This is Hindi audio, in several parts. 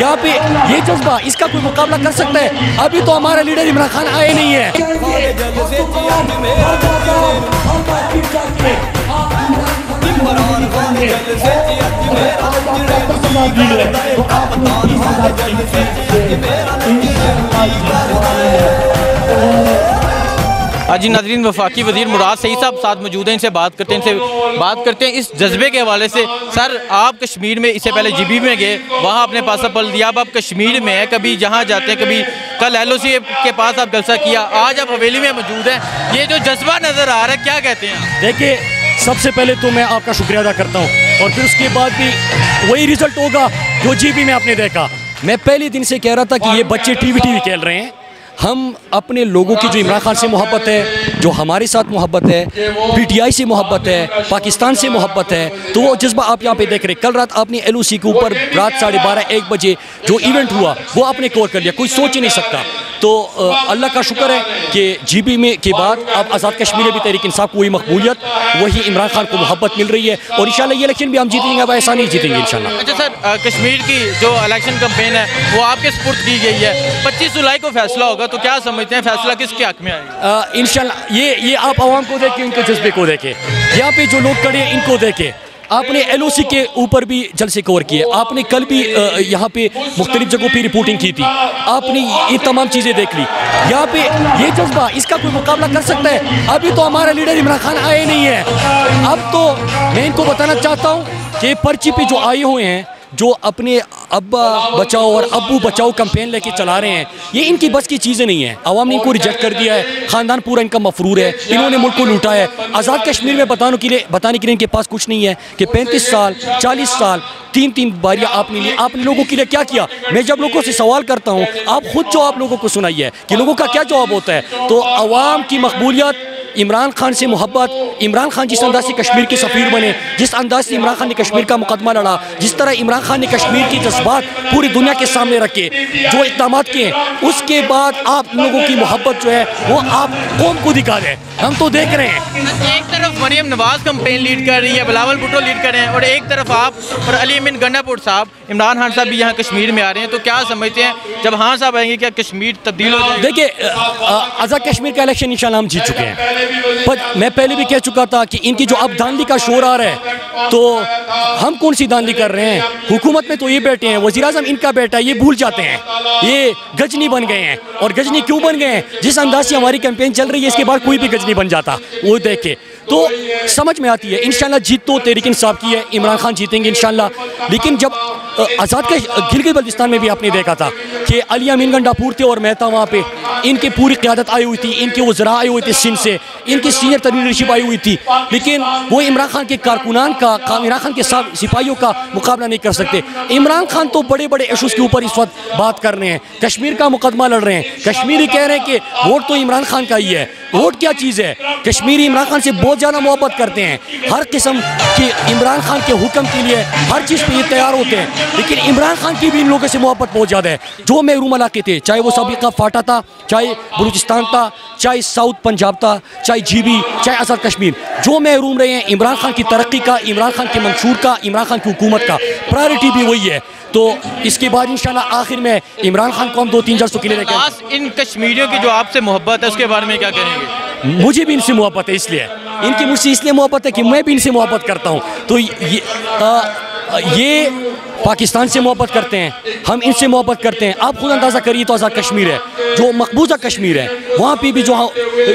यहाँ पे ये जज्बा, इसका कोई मुकाबला कर सकता है? अभी तो हमारा लीडर इमरान खान आए नहीं है। जी नाज़रीन, वफाकी वज़ीर मुराद सईद साहब साथ मौजूद हैं, इनसे बात करते हैं इस जज्बे के हवाले से। सर, आप कश्मीर में इससे पहले GB में गए, वहाँ आपने पासा पल दिया, अब आप कश्मीर में हैं, कभी जहाँ जाते हैं, कभी कल LOC के पास आप जलसा किया, आज आप हवेली में मौजूद हैं, ये जो जज्बा नज़र आ रहा है, क्या कहते हैं? देखिए, सबसे पहले तो मैं आपका शुक्रिया अदा करता हूँ, और फिर उसके बाद भी वही रिजल्ट होगा जो GB में आपने देखा। मैं पहले दिन से कह रहा था कि ये बच्चे TV खेल रहे हैं। हम अपने लोगों की जो इमरान खान से मोहब्बत है, जो हमारे साथ मोहब्बत है, PTI से मोहब्बत है, पाकिस्तान से मोहब्बत है, तो वो जज्बा आप यहाँ पे देख रहे हैं। कल रात आपने LOC के ऊपर रात 12:30-1 बजे जो इवेंट हुआ वो आपने कवर कर लिया, कोई सोच ही नहीं सकता। तो अल्लाह का शुक्र है कि GB में के बाद अब आज़ाद कश्मीर में भी तहरीक इंसाफ को वही मकबूलियत, वही इमरान खान को मोहब्बत मिल रही है, और इंशाल्लाह ये इलेक्शन भी हम जीतेंगे। अब ऐसा नहीं जीतेंगे इंशाल्लाह। अच्छा सर, कश्मीर की जो इलेक्शन कैंपेन है वो आपके सुपुर्द की गई है, 25 जुलाई को फैसला होगा, तो क्या समझते हैं फैसला किसके हक में आएगा? इंशाल्लाह ये आप आवाम को देखें, इनके जज्बे को देखें, यहाँ पे जो लोग खड़े हैं इनको देखें। आपने LOC के ऊपर भी जलसे कवर किए, आपने कल भी यहाँ पे मुख्तलिफ जगहों पे रिपोर्टिंग की थी, आपने ये तमाम चीज़ें देख ली। यहाँ पे ये जज्बा, इसका कोई मुकाबला कर सकता है? अभी तो हमारा लीडर इमरान खान आए नहीं है। अब तो मैं इनको बताना चाहता हूँ कि पर्ची पे जो आए हुए हैं, जो अपने अब्बा बचाओ और अब्बू बचाओ कैंपेन लेके चला रहे हैं, ये इनकी बस की चीज़ें नहीं है। आवाम ने इनको रिजेक्ट कर दिया है, ख़ानदान पूरा इनका मफरूर है, इन्होंने मुल्क को लूटा है। आज़ाद कश्मीर में बताने के लिए इनके पास कुछ नहीं है कि 35 साल 40 साल 3 बारियाँ आपने ली, आपने लोगों के लिए क्या किया? मैं जब लोगों से सवाल करता हूँ, आप खुद जो आप लोगों को सुनाइए कि लोगों का क्या जवाब होता है। तो आवाम की मकबूलियत, इमरान खान से मोहब्बत, इमरान खान जिस अंदाज से कश्मीर के सफ़ीर बने, जिस अंदाज से इमरान खान ने कश्मीर का मुकदमा लड़ा, जिस तरह इमरान खान ने कश्मीर के जज्बात पूरी दुनिया के सामने रखे, जो इक़दाम किए, उसके बाद आप लोगों की मोहब्बत जो है वो आप कौम को दिखा दें। हम तो देख रहे हैं, एक तरफ मरियम नवाज कैंपेन लीड कर रही है, बिलावल भुट्टो लीड कर रहे हैं, और एक तरफ आप और अली अमीन गंडापुर साहब, इमरान खान साहब भी यहाँ कश्मीर में आ रहे हैं, तो क्या समझते हैं जब हाँ साहब आएंगे क्या कश्मीर तब्दील हो जाएगा? देखिए, आज़ाद कश्मीर का इलेक्शन इंशाल्लाह हम जीत चुके हैं, पर मैं पहले भी कह चुका था कि इनकी जो अब धांधली का शोर आ रहा है, तो हम कौन सी धांधली कर रहे हैं? हुकूमत में तो ये बैठे हैं, वज़ीर आज़म इनका बेटा, ये भूल जाते हैं, ये गजनी बन गए हैं। और गजनी क्यों बन गए हैं? जिस अंदाज से हमारी कैंपेन चल रही है, इसके बाद कोई भी गजनी बन जाता, वो देख के तो समझ में आती है। इंशाल्लाह जीत तो तहरीक इंसाफ की है, इमरान खान जीतेंगे इंशाल्लाह। लेकिन जब आज़ाद के गिलगित बल्तिस्तान में भी आपने देखा था कि अली अमीन गंडापुर थे और मैं था वहाँ पे, इनकी पूरी क़यादत आई हुई थी, इनके वज़रा आए हुए थे सिंध से, इनकी सीनियर तरीन लीडरशिप आई हुई थी, लेकिन वो इमरान खान के कारकुनान का, इमरान खान के साथ सिपाहियों का मुकाबला नहीं कर सकते। इमरान खान तो बड़े बड़े इशूज़ के ऊपर इस वक्त बात कर रहे हैं, कश्मीर का मुकदमा लड़ रहे हैं, कश्मीरी कह रहे हैं कि वोट तो इमरान खान का ही है। वोट क्या चीज़ है? कश्मीरी इमरान खान से बहुत ज़्यादा मोहब्बत करते हैं, हर किस्म की इमरान खान के हुक्म के लिए हर चीज़ पे ये तैयार होते हैं, लेकिन इमरान खान की भी इन लोगों से मोहब्बत बहुत ज़्यादा है। जो महरूम इलाके थे, चाहे वो सबका फाटा था, चाहे बलूचिस्तान था, चाहे साउथ पंजाब था, चाहे GB, चाहे आज़ाद कश्मीर, जो महरूम रहे हैं इमरान खान की तरक्की का, इमरान खान के मंशूर का, इमरान खान की हुकूमत का, प्रायोरिटी भी वही है। तो इसके बाद इंशाल्लाह आखिर में इमरान खान को हम 2-3 जलसों के लिए लेकर, इन कश्मीरियों की जो आपसे मोहब्बत है उसके बारे में क्या करेंगे? मुझे भी इनसे मोहब्बत है, इसलिए इनकी मुझसे इसलिए मोहब्बत है कि मैं भी इनसे मोहब्बत करता हूँ। तो ये पाकिस्तान से मोहब्बत करते हैं, हम इनसे मोहब्बत करते हैं। आप खुद अंदाज़ा करिए, तो आज़ाद कश्मीर है, जो मकबूजा कश्मीर है, वहाँ पे भी जो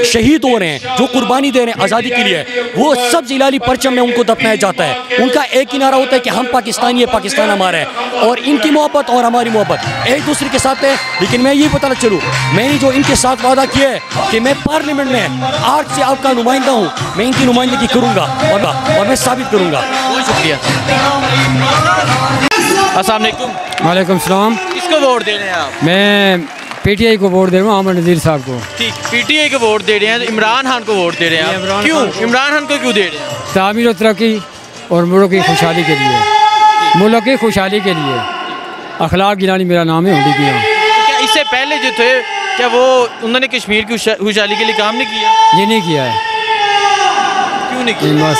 शहीद हो रहे हैं, जो कुर्बानी दे रहे हैं आज़ादी के लिए, वो सब जिलाली परचम में उनको दफनाया जाता है। उनका एक ही नारा होता है कि हम पाकिस्तानी है, पाकिस्तान हमारा है। और इनकी मोहब्बत और हमारी मोहब्बत एक दूसरे के साथ है। लेकिन मैं ये बताना चलूँ, मैंने जो इनके साथ वादा किया है कि मैं पार्लियामेंट में आज से आपका नुमाइंदा हूँ, मैं इनकी नुमाइंदगी करूँगा और मैं साबित करूँगा। बहुत शुक्रिया। अस्सलाम वालेकुम। वालेकुम सलाम। किसको वोट दे रहे हैं आप? मैं PTI को वोट दे रहा हूँ, अहमद नज़ीर साहब को। ठीक, PTI को वोट दे रहे हैं, इमरान खान को वोट दे रहे हैं आप? क्यों इमरान खान को क्यों दे रहे हैं? तामीर और तरक्की और मुल्क की खुशहाली के लिए, मुल्क की खुशहाली के लिए। अखलाक गिलानी मेरा नाम है, उड़ी किया। क्या इससे पहले जो थे, क्या वो उन्होंने कश्मीर की खुशहाली के लिए काम नहीं किया? ये नहीं किया है। क्यों नहीं किया?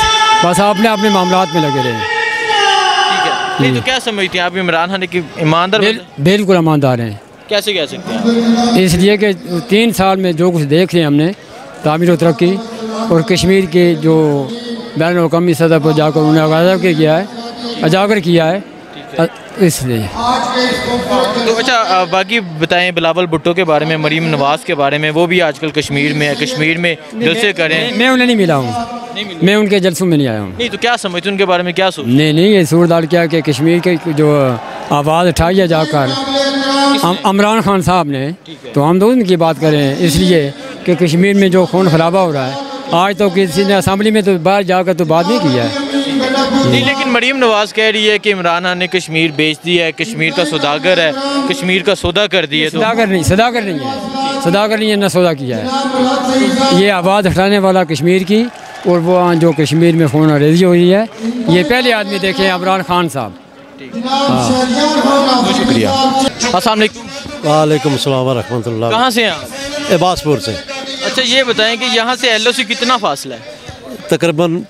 बस आपने अपने मामलात में लगे रहे। ठीक है, नहीं तो क्या समझते हैं आप इमरान खान की ईमानदार बिल्कुल ईमानदार हैं। कैसे कह सकते हैं? इसलिए कि 3 साल में जो कुछ देख लिया हमने तामीर और तरक्की, और कश्मीर के जो बैन अवी सतह पर जाकर उन्होंने उजागर किया है इसलिए। तो अच्छा बाकी बताएं बिलावल भुट्टो के बारे में, मरीम नवाज़ के बारे में, वो भी आजकल कश्मीर में है, कश्मीर में जलसे करें। मैं उन्हें नहीं मिला हूँ, मैं उनके जलसों में नहीं आया हूँ। नहीं तो क्या समझते उनके बारे में, क्या सोच? नहीं ये सूरदार क्या कि कश्मीर के जो आवाज़ उठाई है जाकर इमरान खान साहब ने, तो हम तो उनकी बात करें इसलिए कि कश्मीर में जो खून खराबा हो रहा है, आज तो किसी ने असम्बली में तो बाहर जाकर तो बात नहीं किया है। नहीं लेकिन मरीम नवाज़ कह रही है कि इमरान खान ने कश्मीर बेच दिया है, कश्मीर का सौदागर है, कश्मीर का सौदा कर दिया। तो सौदागर नहीं है, न सौदा किया है। ये आवाज़ हटाने वाला कश्मीर की, और वो जो कश्मीर में खून रेजी हो रही है, ये पहले आदमी देखे इमरान खान साहब। बहुत शुक्रिया। अस्सलाम वालेकुम। वालेकुम अस्सलाम व रहमतुल्लाह। कहाँ से हैं आप? अब्बासपुर से। अच्छा ये बताएं कि यहाँ से LOC कितना फासला है? तकरीबन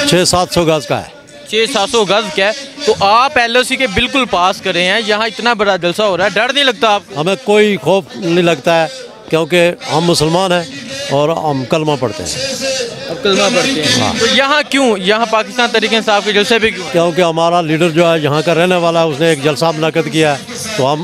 600-700 गज का है। 600-700 गज का है। तो आप LOC के बिल्कुल पास करे हैं, यहाँ इतना बड़ा जलसा हो रहा है, डर नहीं लगता आपको? हमें कोई खौफ नहीं लगता है, क्योंकि हम मुसलमान हैं और हम कलमा पढ़ते हैं। अब कलमा पढ़ते हैं। हाँ। तो यहाँ क्यों, यहाँ पाकिस्तान तरीके इंसाफ के जलसे भी क्यों? क्योंकि हमारा लीडर जो है यहाँ का रहने वाला है, उसने एक जलसा मुनक़द किया है, तो हम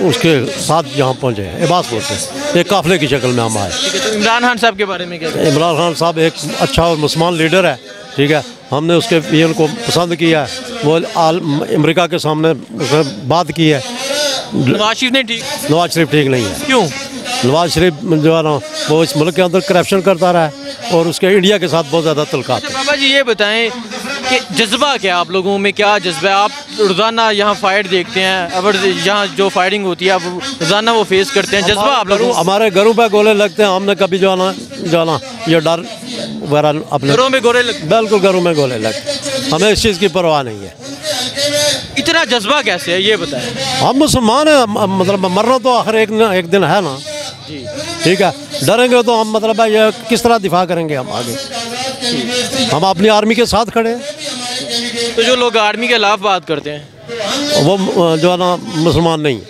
उसके साथ यहाँ पहुँचे हैं अब्बासपुर से, एक काफ़िले की शक्ल में हम आए। ठीक है, तो इमरान खान साहब के बारे में क्या कहते हैं? इमरान खान साहब एक अच्छा और मुसलमान लीडर है, ठीक है, हमने उसके विजन को पसंद किया है। वो अमेरिका के सामने उसने बात की है। नवाज शरीफ नहीं ठीक? नवाज शरीफ ठीक नहीं है। क्यों? नवाज शरीफ जो है ना, वो इस मुल्क के अंदर करप्शन करता रहा है, और उसके इंडिया के साथ बहुत ज़्यादा तल्कात है। बाबा जी ये बताएं कि जज्बा क्या आप लोगों में, क्या जज्बा है? आप रोज़ाना यहाँ फाइट देखते हैं, अगर यहाँ जो फायरिंग होती है आप रोज़ाना वो फेस करते हैं, जज्बा आप लोगों? हमारे घरों पे गोले लगते हैं, हमने कभी जो है ना ये डर वगैरह अपने घरों में गोले लगते? बिल्कुल घरों में गोले लगते, हमें इस चीज़ की परवाह नहीं है। इतना जज्बा कैसे है ये बताएं? हम मुसलमान हैं, मतलब मरना तो आखिर एक दिन है ना जी, ठीक है, डरेंगे तो हम मतलब ये किस तरह दिफा करेंगे हम आगे? हम अपनी आर्मी के साथ खड़े हैं। तो जो लोग आर्मी के खिलाफ बात करते हैं वो जो है ना मुसलमान नहीं है,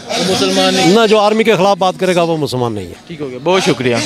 वो मुसलमान नहीं ना, जो आर्मी के खिलाफ बात करेगा वो मुसलमान नहीं है। ठीक हो गया, बहुत शुक्रिया।